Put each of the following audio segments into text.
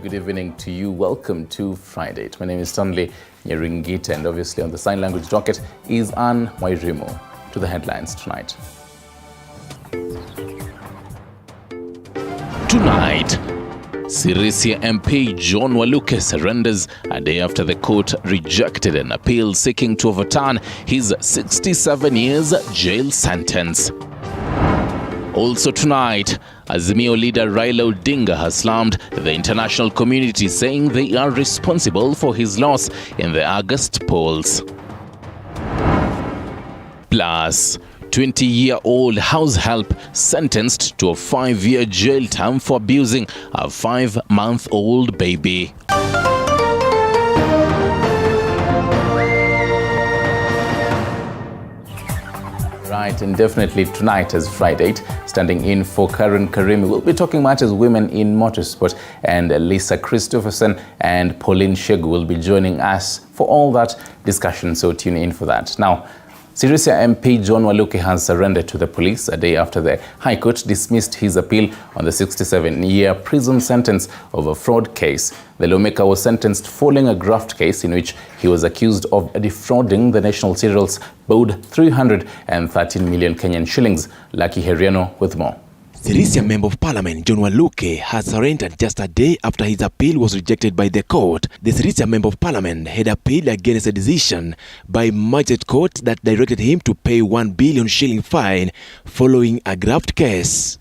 good evening to you. Welcome to FriDate. My name is Stanley Nyeringita, and obviously on the sign language docket is Anne Wairimo. To the headlines tonight. Tonight, Sirisia MP John Waluke surrenders a day after the court rejected an appeal seeking to overturn his 67 years jail sentence. Also tonight, Azimio leader Raila Odinga has slammed the international community, saying they are responsible for his loss in the August polls. Plus, 20-year-old house help sentenced to a 5-year jail term for abusing a 5-month-old baby. Right, and definitely tonight as FriDate, standing in for Karen Karimi. We'll be talking matters women in motorsport, and Lisa Christopherson and Pauline Shegu will be joining us for all that discussion, so tune in for that. Now, Sirisia MP John Waluke has surrendered to the police a day after the High Court dismissed his appeal on the 67-year prison sentence of a fraud case. The lawmaker was sentenced following a graft case in which he was accused of defrauding the National Cereals Board 313 million Kenyan shillings. Lucky Heriano with more. Sirisia Member of Parliament John Waluke has surrendered just a day after his appeal was rejected by the court. The Sirisia Member of Parliament had appealed against a decision by Magistrate Court that directed him to pay 1 billion shilling fine following a graft case.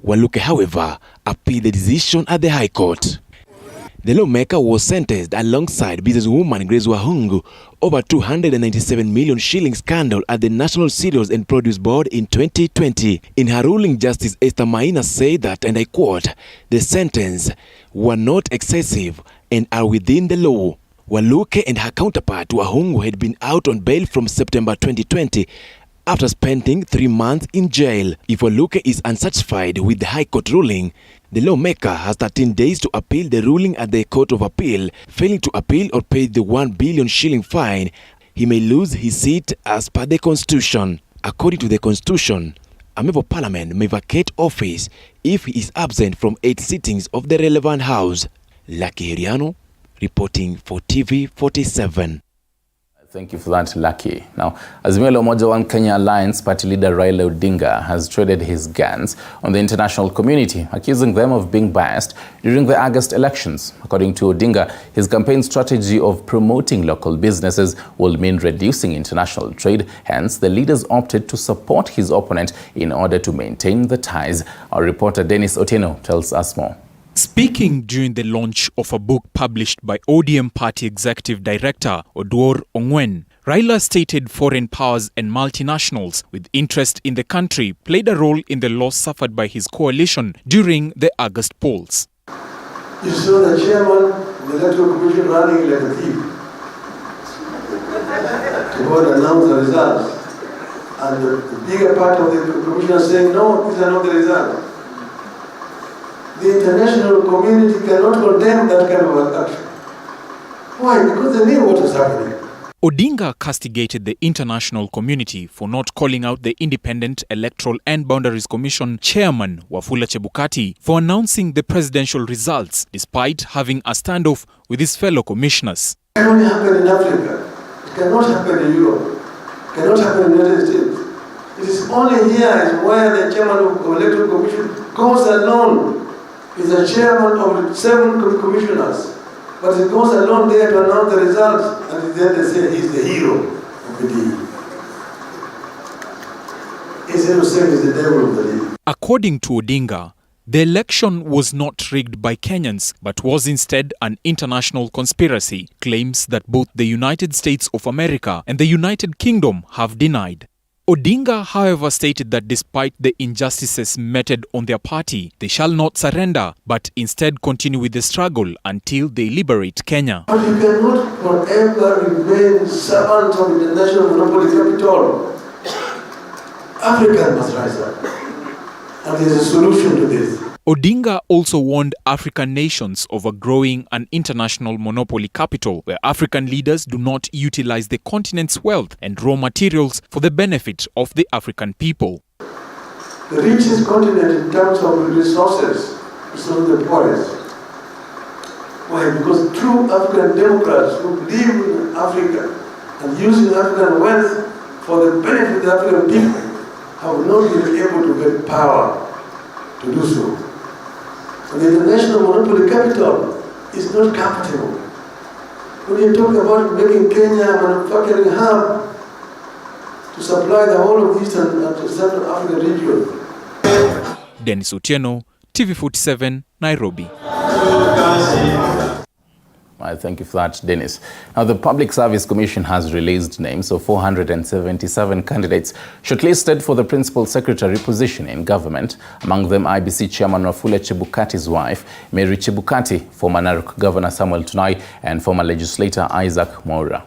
Waluke, however, appealed the decision at the High Court. The lawmaker was sentenced alongside businesswoman Grace Wahungu over 297 million shilling scandal at the National Cereals and Produce Board in 2020. In her ruling, Justice Esther Maina said that, and I quote, "The sentence were not excessive and are within the law." Waluke and her counterpart Wahungu had been out on bail from September 2020 after spending 3 months in jail. If Waluke is unsatisfied with the High Court ruling, the lawmaker has 13 days to appeal the ruling at the Court of Appeal. Failing to appeal or pay the 1 billion shilling fine, he may lose his seat as per the Constitution. According to the Constitution, a member of Parliament may vacate office if he is absent from 8 sittings of the relevant House. Lucky Heriano, reporting for TV 47. Thank you for that, Lucky. Now, Azimio la Umoja One Kenya Alliance party leader Raila Odinga has traded his guns on the international community, accusing them of being biased during the August elections. According to Odinga, his campaign strategy of promoting local businesses will mean reducing international trade. Hence, the leaders opted to support his opponent in order to maintain the ties. Our reporter Dennis Otieno tells us more. Speaking during the launch of a book published by ODM Party Executive Director Oduor Ongwen, Raila stated foreign powers and multinationals with interest in the country played a role in the loss suffered by his coalition during the August polls. You saw the chairman of the Electoral Commission running like a thief to go and announce the results. And the bigger part of the commission saying, no, these are not the results. The international community cannot condemn that kind of action. Why? Because they knew what was happening. Odinga castigated the international community for not calling out the Independent Electoral and Boundaries Commission chairman Wafula Chebukati for announcing the presidential results despite having a standoff with his fellow commissioners. It can only happen in Africa. It cannot happen in Europe. It cannot happen in the United States. It is only here where the chairman of the Electoral Commission goes alone. He's the chairman of 7 commissioners, but he goes alone there to announce the results, and then they say he's the hero of the league. Instead of saying he's the devil of the league. According to Odinga, the election was not rigged by Kenyans, but was instead an international conspiracy, claims that both the United States of America and the United Kingdom have denied. Odinga, however, stated that despite the injustices meted on their party, they shall not surrender, but instead continue with the struggle until they liberate Kenya. But you cannot forever remain servant of the national monopoly capital. Africa must rise up. And there's a solution to this. Odinga also warned African nations of a growing and international monopoly capital where African leaders do not utilize the continent's wealth and raw materials for the benefit of the African people. The richest continent in terms of resources is not the poorest. Why? Because true African Democrats who believe in Africa and using African wealth for the benefit of the African people have not been able to get power to do so. And the international monopoly capital is not comfortable. When you're talking about making Kenya a manufacturing hub to supply the whole of Eastern and Central African region. Dennis Otieno, TV47, Nairobi. Thank you for that, Dennis. Now, the Public Service Commission has released names of 477 candidates shortlisted for the Principal Secretary position in government. Among them, IBC Chairman Wafula Chebukati's wife, Mary Chebukati, former Narok Governor Samuel Tunai, and former legislator Isaac Mwaura.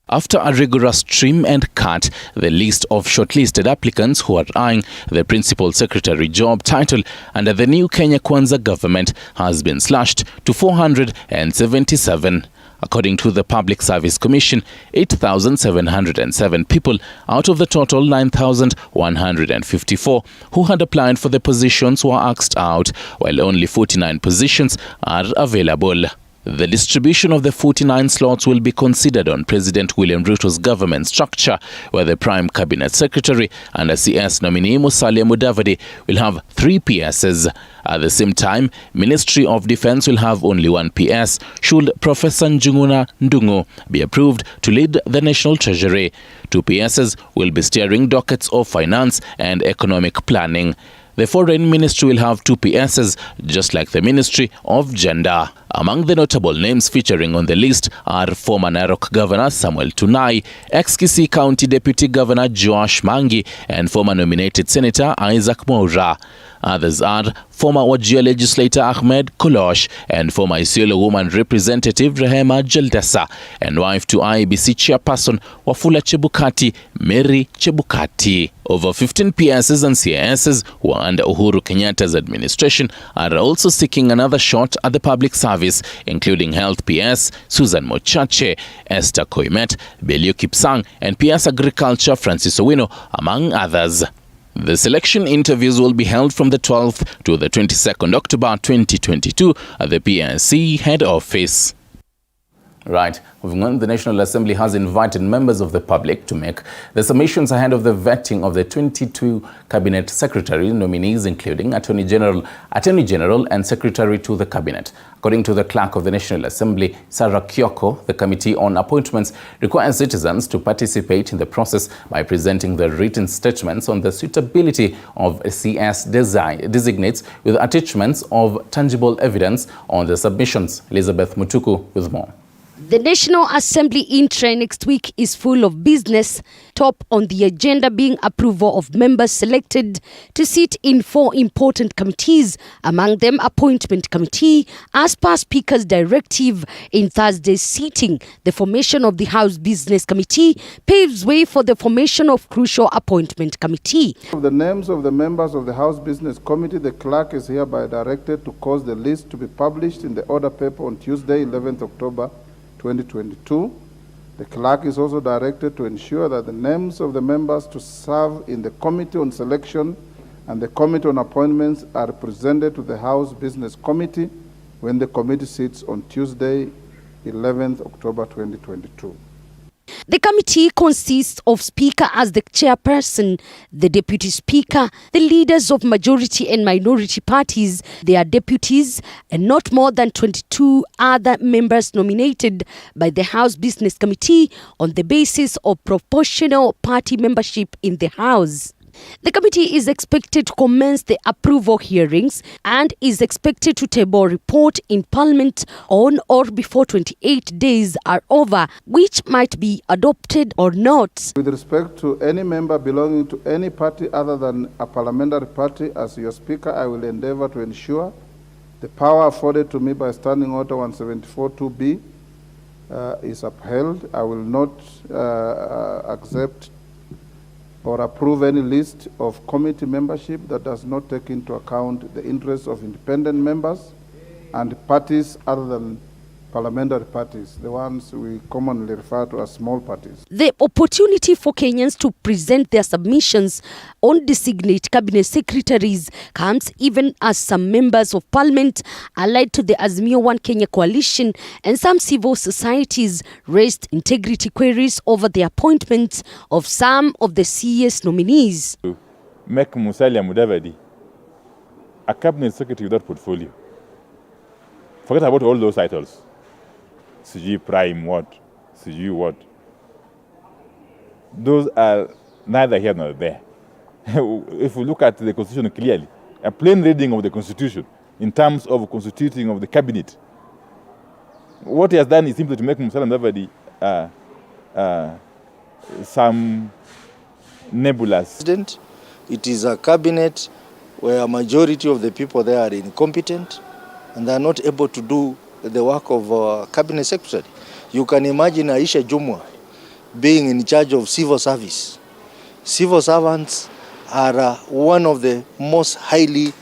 After a rigorous trim and cut, the list of shortlisted applicants who are eyeing the Principal Secretary job title under the new Kenya Kwanza government has been slashed to 477. According to the Public Service Commission, 8,707 people out of the total 9,154 who had applied for the positions were asked out, while only 49 positions are available. The distribution of the 49 slots will be considered on President William Ruto's government structure, where the Prime Cabinet Secretary and a CS nominee Musalia Mudavadi will have 3 PSs. At the same time, Ministry of Defence will have only 1 PS should Professor Njuguna Ndung'u be approved to lead the National Treasury. 2 PSs will be steering dockets of finance and economic planning. The Foreign Ministry will have 2 PSs, just like the Ministry of Gender. Among the notable names featuring on the list are former Narok Governor Samuel Tunai, ex-Kisii County Deputy Governor Joash Mangi, and former nominated Senator Isaac Mwaura. Others are former Wajir legislator Ahmed Kolosh and former Isiolo woman representative Rehema Jeldesa and wife to IBC chairperson Wafula Chebukati, Mary Chebukati. Over 15 PSs and CISs who are under Uhuru Kenyatta's administration are also seeking another shot at the public service, including Health PS Susan Mochache, Esther Koimet, Belio Kipsang, and PS Agriculture Francis Owino, among others. The selection interviews will be held from the 12th to the 22nd October 2022 at the PNC head office. Right. Moving on, the National Assembly has invited members of the public to make the submissions ahead of the vetting of the 22 Cabinet Secretary nominees, including Attorney General, and Secretary to the Cabinet. According to the Clerk of the National Assembly, Sarah Kioko, the Committee on Appointments requires citizens to participate in the process by presenting the written statements on the suitability of CS designates with attachments of tangible evidence on the submissions. Elizabeth Mutuku with more. The National Assembly intra next week is full of business, top on the agenda being approval of members selected to sit in 4 important committees, among them Appointment Committee, as per Speaker's directive in Thursday's sitting. The formation of the House Business Committee paves way for the formation of crucial Appointment Committee. Of the names of the members of the House Business Committee, the clerk is hereby directed to cause the list to be published in the order paper on Tuesday, 11th October 2022. The clerk is also directed to ensure that the names of the members to serve in the Committee on Selection and the Committee on Appointments are presented to the House Business Committee when the committee sits on Tuesday, 11th October 2022. The committee consists of Speaker as the chairperson, the Deputy Speaker, the leaders of majority and minority parties, their deputies, and not more than 22 other members nominated by the House Business Committee on the basis of proportional party membership in the House. The committee is expected to commence the approval hearings and is expected to table a report in Parliament on or before 28 days are over, which might be adopted or not. With respect to any member belonging to any party other than a parliamentary party, as your Speaker, I will endeavor to ensure the power afforded to me by Standing Order 174(2)B is upheld. I will not accept or approve any list of committee membership that does not take into account the interests of independent members and parties other than parliamentary parties, the ones we commonly refer to as small parties. The opportunity for Kenyans to present their submissions on designate cabinet secretaries comes even as some members of parliament allied to the Azimio One Kenya coalition and some civil societies raised integrity queries over the appointment of some of the CS nominees. Make Musalia Mudavadi a cabinet secretary without portfolio. Forget about all those titles. CG Prime what? CG what? Those are neither here nor there. If we look at the Constitution clearly, a plain reading of the Constitution in terms of constituting of the cabinet, what he has done is simply to make Musalia Mudavadi some nebulous. It is a cabinet where a majority of the people there are incompetent and they are not able to do the work of a cabinet secretary. You can imagine Aisha Jumwa being in charge of civil service. Civil servants are one of the most highly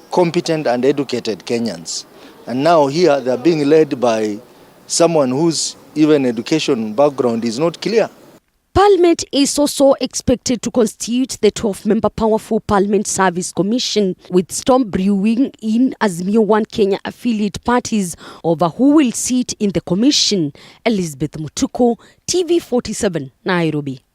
competent and educated Kenyans. And now here they are being led by someone whose even education background is not clear. Parliament is also expected to constitute the 12-member powerful Parliament Service Commission, with storm brewing in Azimio One Kenya affiliate parties over who will sit in the commission. Elizabeth Mutuku, TV47, Nairobi.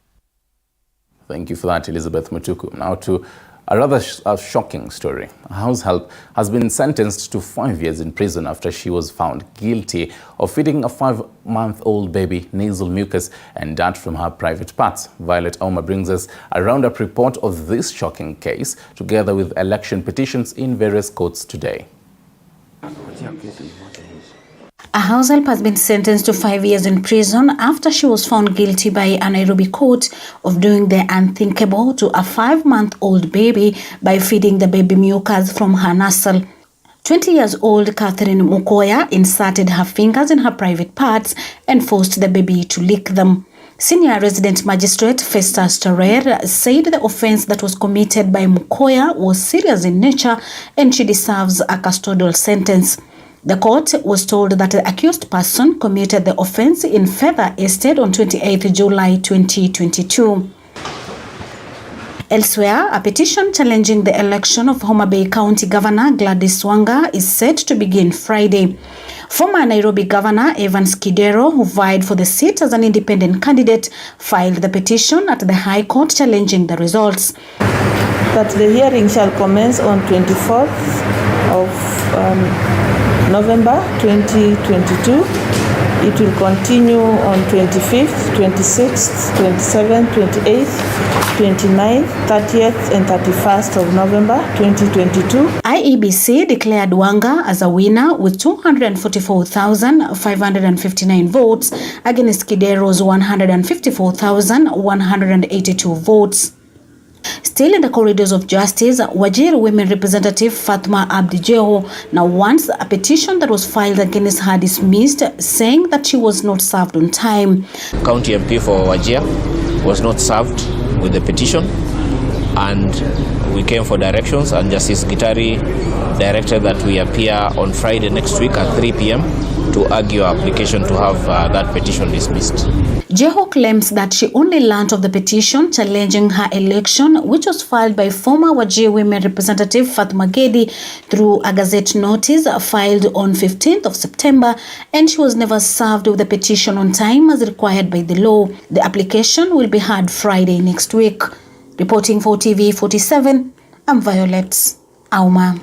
Thank you for that, Elizabeth Mutuku. Now to a rather shocking story. A house help has been sentenced to 5 years in prison after she was found guilty of feeding a 5-month-old baby nasal mucus and dirt from her private parts. Violet Auma brings us a roundup report of this shocking case, together with election petitions in various courts today. A house help has been sentenced to 5 years in prison after she was found guilty by a Nairobi court of doing the unthinkable to a 5-month-old baby by feeding the baby mucus from her nasal. 20-year-old Catherine Mukoya inserted her fingers in her private parts and forced the baby to lick them. Senior Resident Magistrate Festus Tarer said the offense that was committed by Mukoya was serious in nature and she deserves a custodial sentence. The court was told that the accused person committed the offense in Feather Estate on 28 July 2022. Elsewhere, a petition challenging the election of Homa Bay County Governor Gladys Wanga is set to begin Friday. Former Nairobi Governor Evans Kidero, who vied for the seat as an independent candidate, filed the petition at the High Court challenging the results. That the hearing shall commence on 24th of November 2022. It will continue on 25th, 26th, 27th, 28th, 29th, 30th and 31st of November 2022. IEBC declared Wanga as a winner with 244,559 votes against Kidero's 154,182 votes. Still in the corridors of justice, Wajir Women Representative Fatma Abdi Jeho now wants a petition that was filed against her dismissed, saying that she was not served on time. County MP for Wajir was not served with the petition, and we came for directions, and Justice Gitari directed that we appear on Friday next week at 3 p.m. to argue our application to have that petition dismissed. Jeho claims that she only learned of the petition challenging her election, which was filed by former Wajir Women Representative Fatma Gedi through a Gazette notice filed on 15th of September, and she was never served with the petition on time as required by the law. The application will be heard Friday next week. Reporting for TV47, I'm Violet Auma.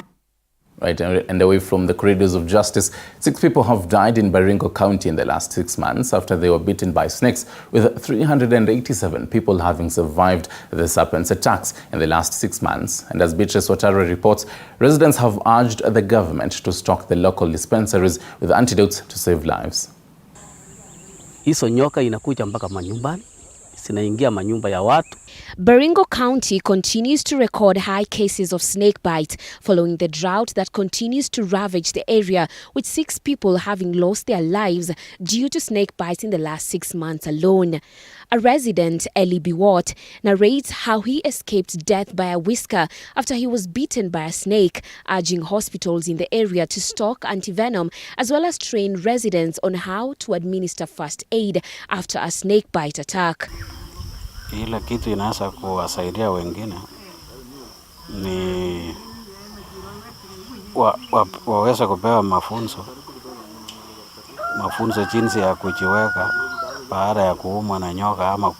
Right, and away from the corridors of justice, 6 people have died in Baringo County in the last 6 months after they were bitten by snakes, with 387 people having survived the serpent's attacks in the last 6 months. And as Beatrice Watara reports, residents have urged the government to stock the local dispensaries with antidotes to save lives. Hizo nyoka inakuja mpaka manyumbani, zinaingia manyumba ya watu. Baringo County continues to record high cases of snake bite following the drought that continues to ravage the area, with 6 people having lost their lives due to snake bites in the last 6 months alone. A resident, Eli Biwot, narrates how he escaped death by a whisker after he was bitten by a snake, urging hospitals in the area to stock antivenom as well as train residents on how to administer first aid after a snake bite attack. Ile kitu inaweza kuwasaidia wengine ni waweze kupewa mafunzo jinsi ya kujiweka baada ya kuumwa na nyoka ama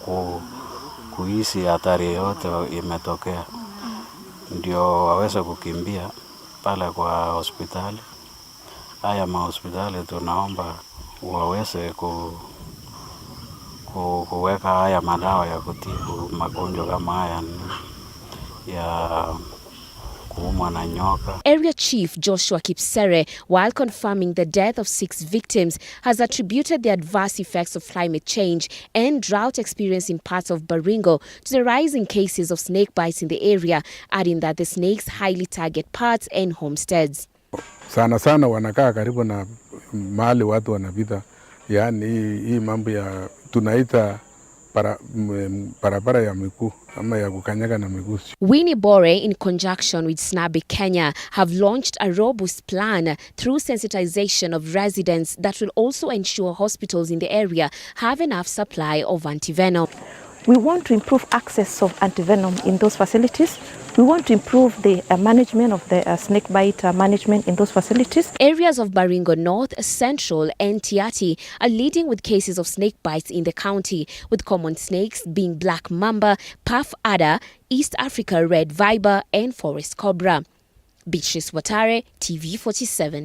kuhisi hatari yote imetokea, ndio waweze kukimbia pale kwa hospitali. Haya mahospitali tunaomba waweze kuweka haya madawa ya kutibu magonjwa kama haya ya kuumwa na nyoka. Area Chief Joshua Kipsere, while confirming the death of 6 victims, has attributed the adverse effects of climate change and drought experience in parts of Baringo to the rise in cases of snake bites in the area, adding that the snakes highly target parks and homesteads. Sana wanakaa karibu na mahali watu wanapita, yani hii mambo ya tunaita barabara ya miguu ama ya kukanyaga na miguu. Winnie Bore, in conjunction with Snabi Kenya, have launched a robust plan through sensitization of residents that will also ensure hospitals in the area have enough supply of antivenom. We want to improve access of antivenom in those facilities. We want to improve the management of the snake bite management in those facilities. Areas of Baringo North, Central and Tiati are leading with cases of snake bites in the county, with common snakes being black mamba, puff adder, East Africa red viper and forest cobra. Beatrice Watare, TV47.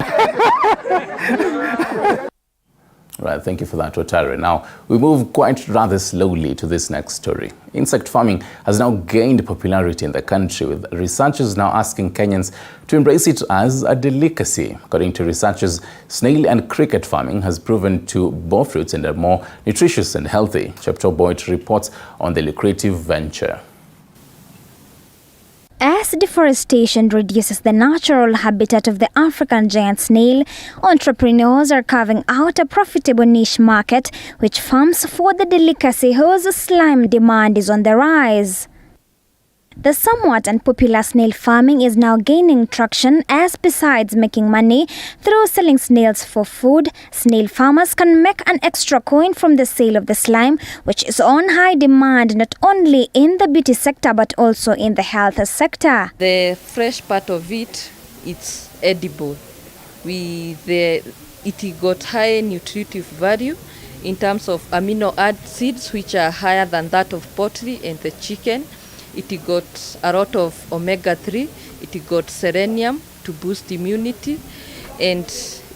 Right, thank you for that, Watare. Now, we move quite rather slowly to this next story. Insect farming has now gained popularity in the country, with researchers now asking Kenyans to embrace it as a delicacy. According to researchers, snail and cricket farming has proven to bear fruits and are more nutritious and healthy. Chapter Boyd reports on the lucrative venture. As deforestation reduces the natural habitat of the African giant snail, entrepreneurs are carving out a profitable niche market which farms for the delicacy whose slime demand is on the rise. The somewhat unpopular snail farming is now gaining traction, as besides making money through selling snails for food, snail farmers can make an extra coin from the sale of the slime, which is on high demand not only in the beauty sector but also in the health sector. The fresh part of it, it's edible. It got high nutritive value in terms of amino acids, which are higher than that of poultry and the chicken. It got a lot of omega-3, it got selenium to boost immunity, and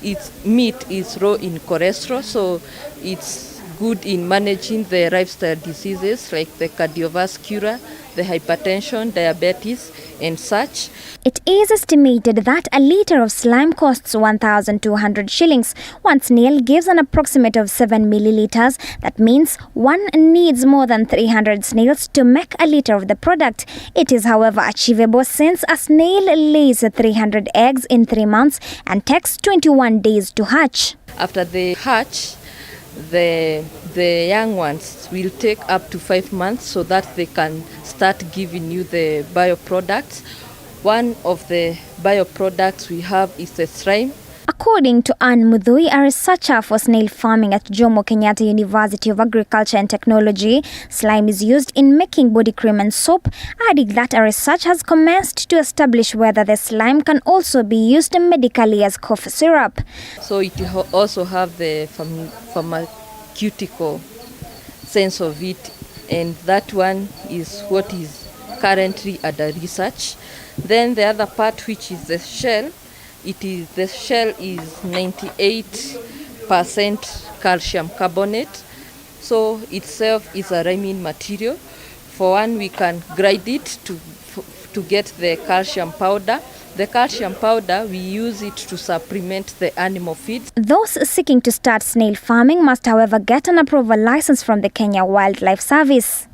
its meat is low in cholesterol, so it's good in managing the lifestyle diseases like the cardiovascular, the hypertension, diabetes, and such. It is estimated that a liter of slime costs 1,200 shillings. One snail gives an approximate of 7 milliliters. That means one needs more than 300 snails to make a liter of the product. It is, however, achievable since a snail lays 300 eggs in 3 months and takes 21 days to hatch. After they hatch, the young ones will take up to 5 months so that they can start giving you the bioproducts. One of the bioproducts we have is the slime. According to Ann Mudhui, a researcher for snail farming at Jomo Kenyatta University of Agriculture and Technology, slime is used in making body cream and soap, adding that a research has commenced to establish whether the slime can also be used medically as cough syrup. So it also have the pharmaceutical sense of it, and that one is what is currently under research. Then the other part, which is the shell, the shell is 98% calcium carbonate, so itself is a rhyming material. For one, we can grind it to get the calcium powder. The calcium powder, we use it to supplement the animal feeds. Those seeking to start snail farming must, however, get an approval license from the Kenya Wildlife Service.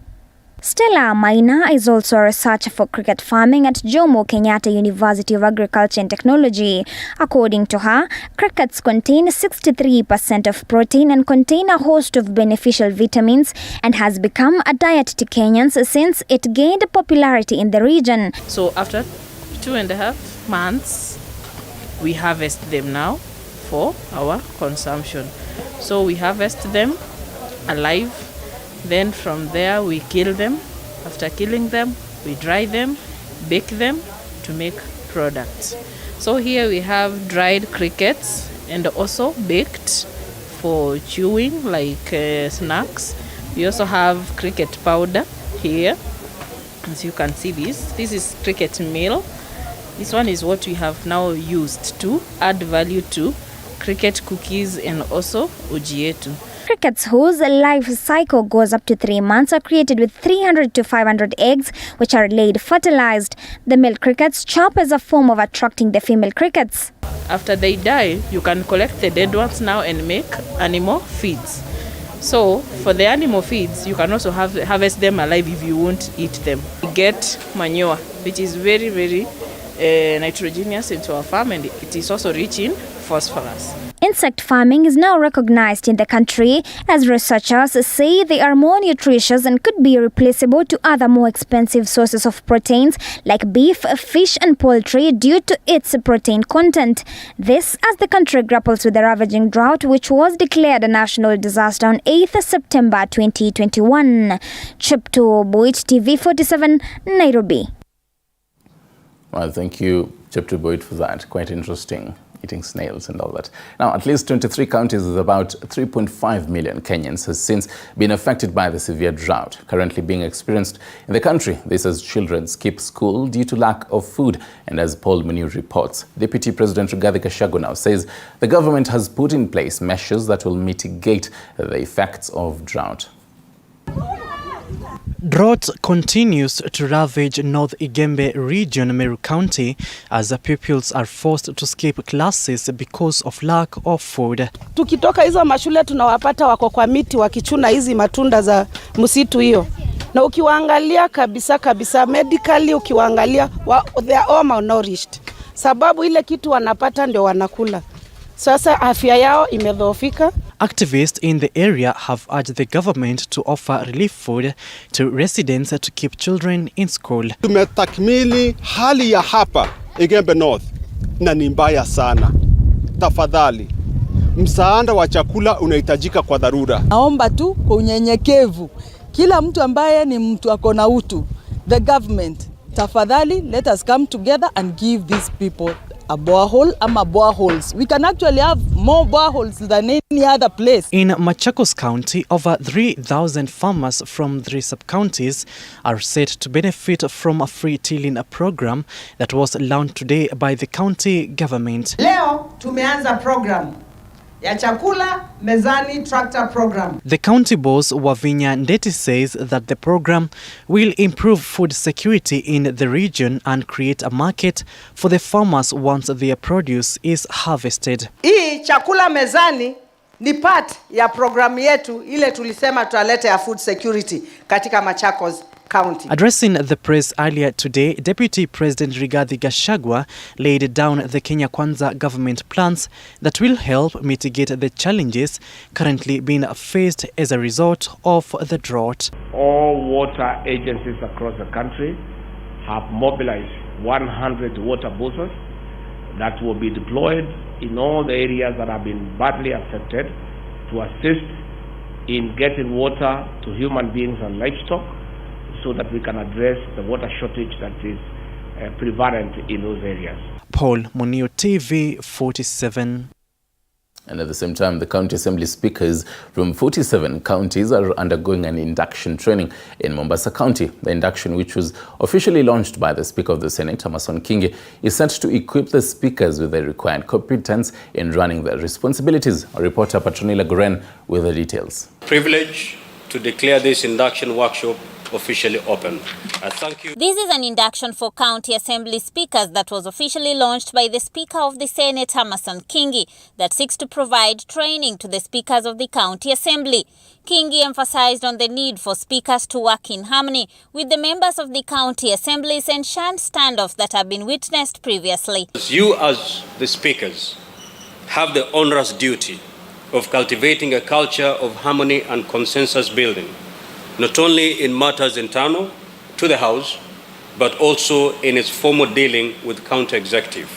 Stella Maina is also a researcher for cricket farming at Jomo Kenyatta University of Agriculture and Technology. According to her, crickets contain 63% of protein and contain a host of beneficial vitamins and has become a diet to Kenyans since it gained popularity in the region. So after 2.5 months, we harvest them now for our consumption. So we harvest them alive. Then from there we kill them. After killing them, we dry them, bake them to make products. So here we have dried crickets and also baked for chewing like snacks. We also have cricket powder here. As you can see, this is cricket meal. This one is what we have now used to add value to cricket cookies and also ujietu. Crickets whose life cycle goes up to 3 months are created with 300 to 500 eggs, which are laid fertilized. The male crickets chop as a form of attracting the female crickets. After they die, you can collect the dead ones now and make animal feeds. So for the animal feeds, you can also harvest them alive if you won't eat them. We get manure, which is very, very nitrogenous into our farm, and it is also rich in phosphorus. Insect farming is now recognized in the country as researchers say they are more nutritious and could be replaceable to other more expensive sources of proteins like beef, fish and poultry due to its protein content. This as the country grapples with the ravaging drought which was declared a national disaster on 8th September 2021. Chepto Boit, TV 47, Nairobi. Well, thank you, Chepto Boit, for that. Quite interesting. Eating snails and all that. Now, at least 23 counties with about 3.5 million Kenyans has since been affected by the severe drought currently being experienced in the country. This as children skip school due to lack of food. And as Paul Munir reports, Deputy President Rigathi Gachagua now says the government has put in place measures that will mitigate the effects of drought. Drought continues to ravage North Igembe region, Meru County, as the pupils are forced to skip classes because of lack of food. Tukitoka hizo mashule tunawapata wako kwa miti wakichuna hizi matunda za msitu hiyo. Na ukiwaangalia kabisa medically ukiwaangalia they are all malnourished. Sababu ile kitu wanapata ndio wanakula. Sasa afya yao imedhoofika. Activists in the area have urged the government to offer relief food to residents to keep children in school. Tumetakmili hali ya hapa Igembe North na ni mbaya sana. Tafadhali, msaada wa chakula unahitajika kwa dharura. Naomba tu kwa unyenyekevu, kila mtu ambaye ni mtu akona utu, the government, tafadhali let us come together and give these people a borehole ama boreholes. We can actually have more boreholes than any other place. In Machakos County, over 3,000 farmers from 3 sub-counties are set to benefit from a free tilling program that was launched today by the county government. Leo tumeanza program ya chakula mezani tractor program. The county boss Wavinya Ndeti says that the program will improve food security in the region and create a market for the farmers once their produce is harvested. Hii chakula mezani ni part ya programu yetu ile tulisema tutaleta ya food security katika Machakos County. Addressing the press earlier today, Deputy President Rigathi Gachagua laid down the Kenya Kwanza government plans that will help mitigate the challenges currently being faced as a result of the drought. All water agencies across the country have mobilized 100 water buses that will be deployed in all the areas that have been badly affected to assist in getting water to human beings and livestock, so that we can address the water shortage that is prevalent in those areas. Paul Munir, TV 47. And at the same time, the county assembly speakers from 47 counties are undergoing an induction training in Mombasa County. The induction, which was officially launched by the Speaker of the Senate, Amason Kingi, is set to equip the speakers with the required competence in running their responsibilities. Our reporter Patronila Goren with the details. Privilege to declare this induction workshop officially open. Thank you. This is an induction for county assembly speakers that was officially launched by the Speaker of the Senate, Amason Kingi, that seeks to provide training to the speakers of the county assembly. Kingi emphasized on the need for speakers to work in harmony with the members of the county assemblies and shun standoffs that have been witnessed previously. You as the speakers have the onerous duty of cultivating a culture of harmony and consensus building, not only in matters internal to the House, but also in its formal dealing with county executive.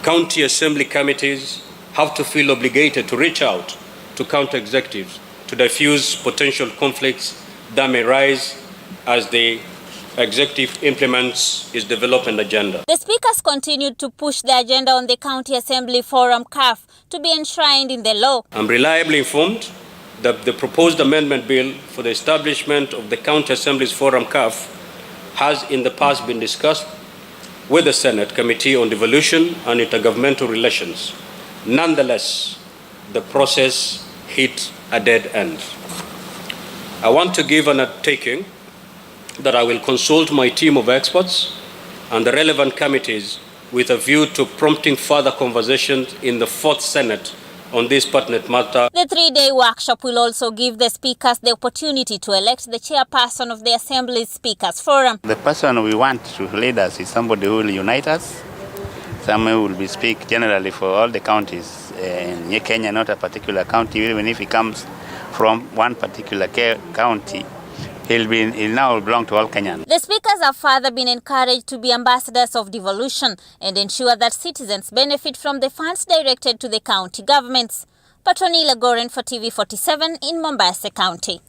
County assembly committees have to feel obligated to reach out to county executives to diffuse potential conflicts that may rise as the executive implements its development agenda. The speakers continued to push the agenda on the County Assembly Forum CAF to be enshrined in the law. I'm reliably informed that the proposed amendment bill for the establishment of the County Assembly's Forum CAF has in the past been discussed with the Senate Committee on Devolution and Intergovernmental Relations. Nonetheless, the process hit a dead end. I want to give an undertaking that I will consult my team of experts and the relevant committees with a view to prompting further conversations in the Fourth Senate on this pertinent matter. The 3-day workshop will also give the speakers the opportunity to elect the chairperson of the Assembly's Speakers Forum. The person we want to lead us is somebody who will unite us, someone who will speak generally for all the counties in Kenya, not a particular county. Even if he comes from one particular county, he'll now belong to all Kenyans. The speakers have further been encouraged to be ambassadors of devolution and ensure that citizens benefit from the funds directed to the county governments. Patronila Goren for TV47 in Mombasa County.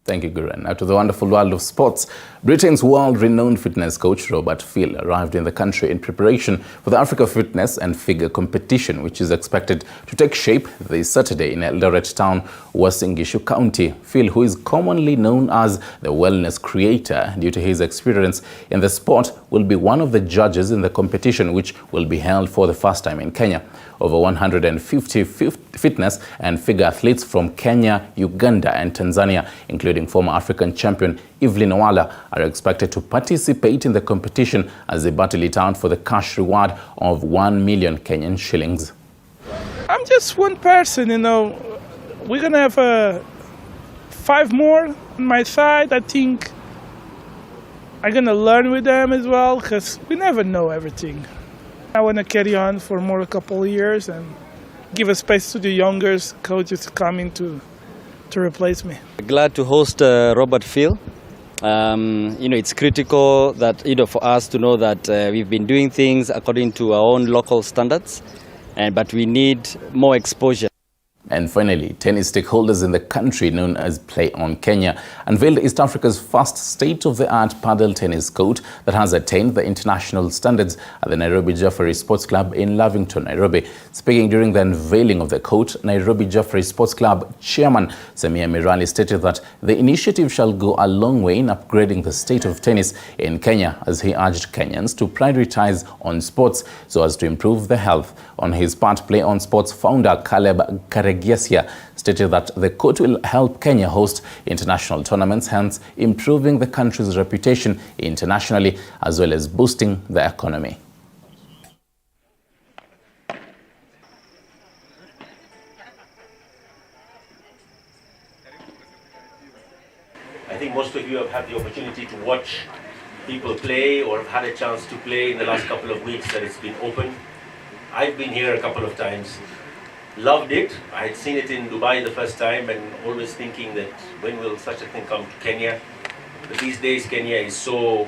Thank you, Guren. Now to the wonderful world of sports. Britain's world-renowned fitness coach Robert Phil arrived in the country in preparation for the Africa Fitness and Figure competition, which is expected to take shape this Saturday in Eldoret Town, Uasin Gishu County. Phil, who is commonly known as the wellness creator due to his experience in the sport, will be one of the judges in the competition, which will be held for the first time in Kenya. Over 150 fitness and figure athletes from Kenya, Uganda and Tanzania, including former African champion Evelyn Owala, are expected to participate in the competition as they battle it out for the cash reward of 1 million Kenyan shillings. I'm just one person, you know. We're going to have 5 more on my side. I think I'm going to learn with them as well, because we never know everything. I want to carry on for a couple of years and give a space to the younger coaches coming to replace me. Glad to host Robert Phil. It's critical that for us to know that we've been doing things according to our own local standards, but we need more exposure. And finally, tennis stakeholders in the country known as Play On Kenya unveiled East Africa's first state-of-the-art Padel tennis court that has attained the international standards at the Nairobi Jeffrey Sports Club in Lavington, Nairobi. Speaking during the unveiling of the court, Nairobi Jeffrey Sports Club chairman Samia Mirali stated that the initiative shall go a long way in upgrading the state of tennis in Kenya, as he urged Kenyans to prioritize on sports so as to improve their health. On his part, Play On Sports founder Caleb Karegesia stated that the court will help Kenya host international tournaments, hence improving the country's reputation internationally as well as boosting the economy. I think most of you have had the opportunity to watch people play or have had a chance to play in the last couple of weeks that it's been open. I've been here a couple of times, loved it. I had seen it in Dubai the first time and always thinking that when will such a thing come to Kenya? But these days Kenya is so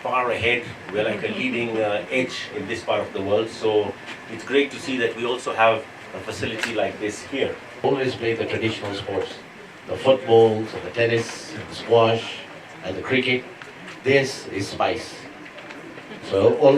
far ahead. We're like a leading edge in this part of the world. So it's great to see that we also have a facility like this here. Always play the traditional sports, the football, the tennis, the squash, and the cricket. This is spice. So all